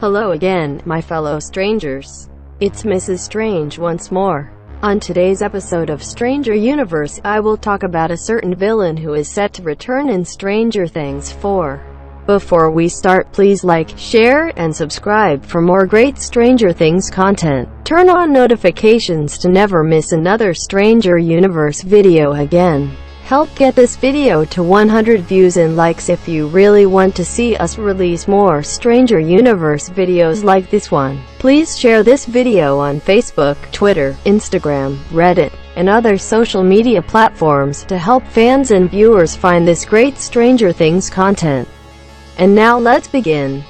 Hello again, my fellow strangers. It's Mrs. Strange once more. On today's episode of Stranger Universe, I will talk about a certain villain who is set to return in Stranger Things 4. Before we start, please like, share, and subscribe for more great Stranger Things content. Turn on notifications to never miss another Stranger Universe video again. Help get this video to 100 views and likes if you really want to see us release more Stranger Universe videos like this one. Please share this video on Facebook, Twitter, Instagram, Reddit, and other social media platforms to help fans and viewers find this great Stranger Things content. And now let's begin.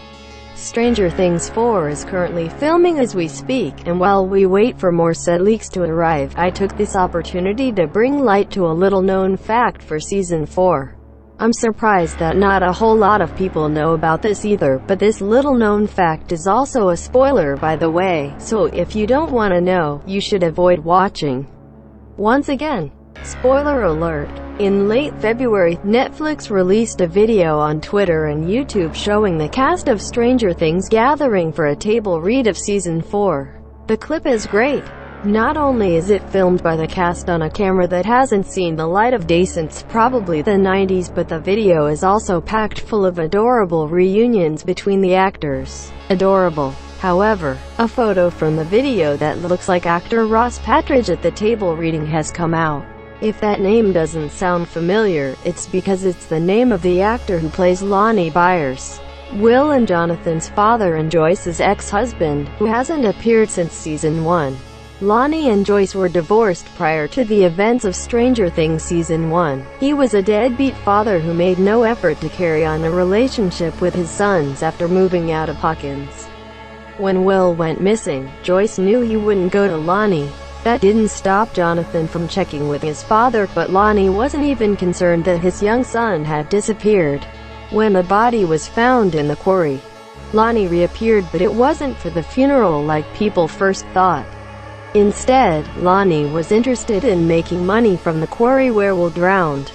Stranger Things 4 is currently filming as we speak, and while we wait for more set leaks to arrive, I took this opportunity to bring light to a little-known fact for Season 4. I'm surprised that not a whole lot of people know about this either, but this little-known fact is also a spoiler, by the way, so if you don't want to know, you should avoid watching. Once again, spoiler alert. In late February, Netflix released a video on Twitter and YouTube showing the cast of Stranger Things gathering for a table read of Season 4. The clip is great. Not only is it filmed by the cast on a camera that hasn't seen the light of day since probably the 90s, but the video is also packed full of adorable reunions between the actors. Adorable. However, a photo from the video that looks like actor Ross Patridge at the table reading has come out. If that name doesn't sound familiar, it's because it's the name of the actor who plays Lonnie Byers, Will and Jonathan's father and Joyce's ex-husband, who hasn't appeared since Season 1. Lonnie and Joyce were divorced prior to the events of Stranger Things Season 1. He was a deadbeat father who made no effort to carry on a relationship with his sons after moving out of Hawkins. When Will went missing, Joyce knew he wouldn't go to Lonnie. That didn't stop Jonathan from checking with his father, but Lonnie wasn't even concerned that his young son had disappeared. When the body was found in the quarry, Lonnie reappeared, but it wasn't for the funeral like people first thought. Instead, Lonnie was interested in making money from the quarry where Will drowned.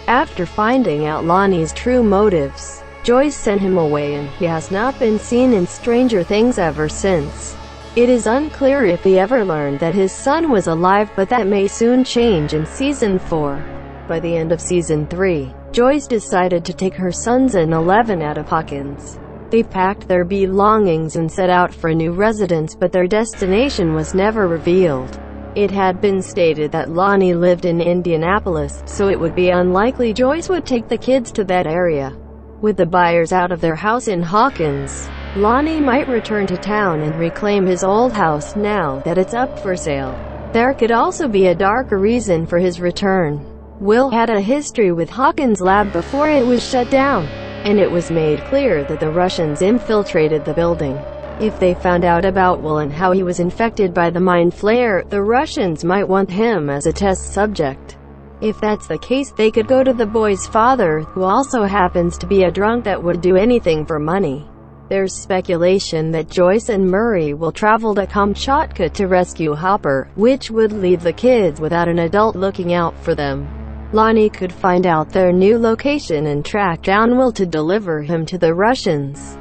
After finding out Lonnie's true motives, Joyce sent him away and he has not been seen in Stranger Things ever since. It is unclear if he ever learned that his son was alive, but that may soon change in Season 4. By the end of Season 3, Joyce decided to take her sons and 11 out of Hawkins. They packed their belongings and set out for a new residence, but their destination was never revealed. It had been stated that Lonnie lived in Indianapolis, so it would be unlikely Joyce would take the kids to that area. With the Byers out of their house in Hawkins, Lonnie might return to town and reclaim his old house now that it's up for sale. There could also be a darker reason for his return. Will had a history with Hawkins' lab before it was shut down, and it was made clear that the Russians infiltrated the building. If they found out about Will and how he was infected by the Mind Flayer, the Russians might want him as a test subject. If that's the case, they could go to the boy's father, who also happens to be a drunk that would do anything for money. There's speculation that Joyce and Murray will travel to Kamchatka to rescue Hopper, which would leave the kids without an adult looking out for them. Lonnie could find out their new location and track down Will to deliver him to the Russians.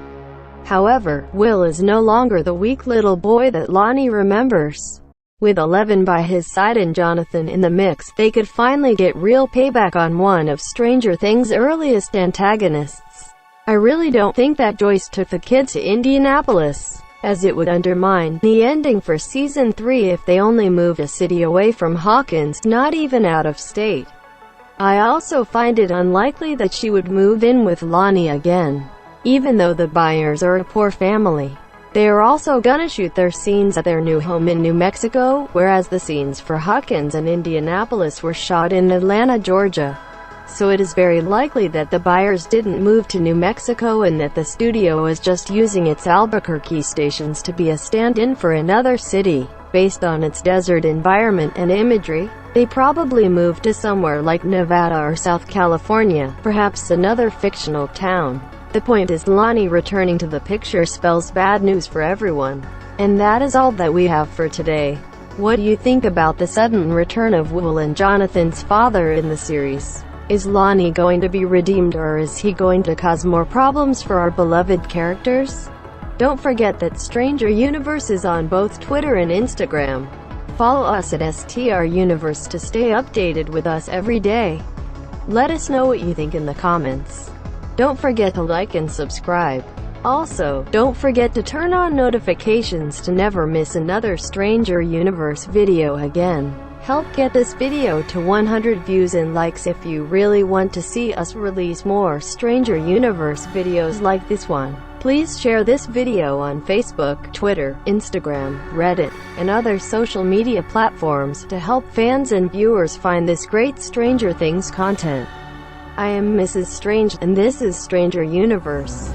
However, Will is no longer the weak little boy that Lonnie remembers. With 11 by his side and Jonathan in the mix, they could finally get real payback on one of Stranger Things' earliest antagonists. I really don't think that Joyce took the kids to Indianapolis, as it would undermine the ending for Season 3 if they only moved a city away from Hawkins, not even out of state. I also find it unlikely that she would move in with Lonnie again. Even though the Byers are a poor family, they are also gonna shoot their scenes at their new home in New Mexico, whereas the scenes for Hawkins and Indianapolis were shot in Atlanta, Georgia. So it is very likely that the Byers didn't move to New Mexico and that the studio is just using its Albuquerque stations to be a stand-in for another city. Based on its desert environment and imagery, they probably moved to somewhere like Nevada or South California, perhaps another fictional town. The point is, Lonnie returning to the picture spells bad news for everyone. And that is all that we have for today. What do you think about the sudden return of Will and Jonathan's father in the series? Is Lonnie going to be redeemed, or is he going to cause more problems for our beloved characters? Don't forget that Stranger Universe is on both Twitter and Instagram. Follow us at STR Universe to stay updated with us every day. Let us know what you think in the comments. Don't forget to like and subscribe. Also, don't forget to turn on notifications to never miss another Stranger Universe video again. Help get this video to 100 views and likes if you really want to see us release more Stranger Universe videos like this one. Please share this video on Facebook, Twitter, Instagram, Reddit, and other social media platforms to help fans and viewers find this great Stranger Things content. I am Mrs. Strange, and this is Stranger Universe.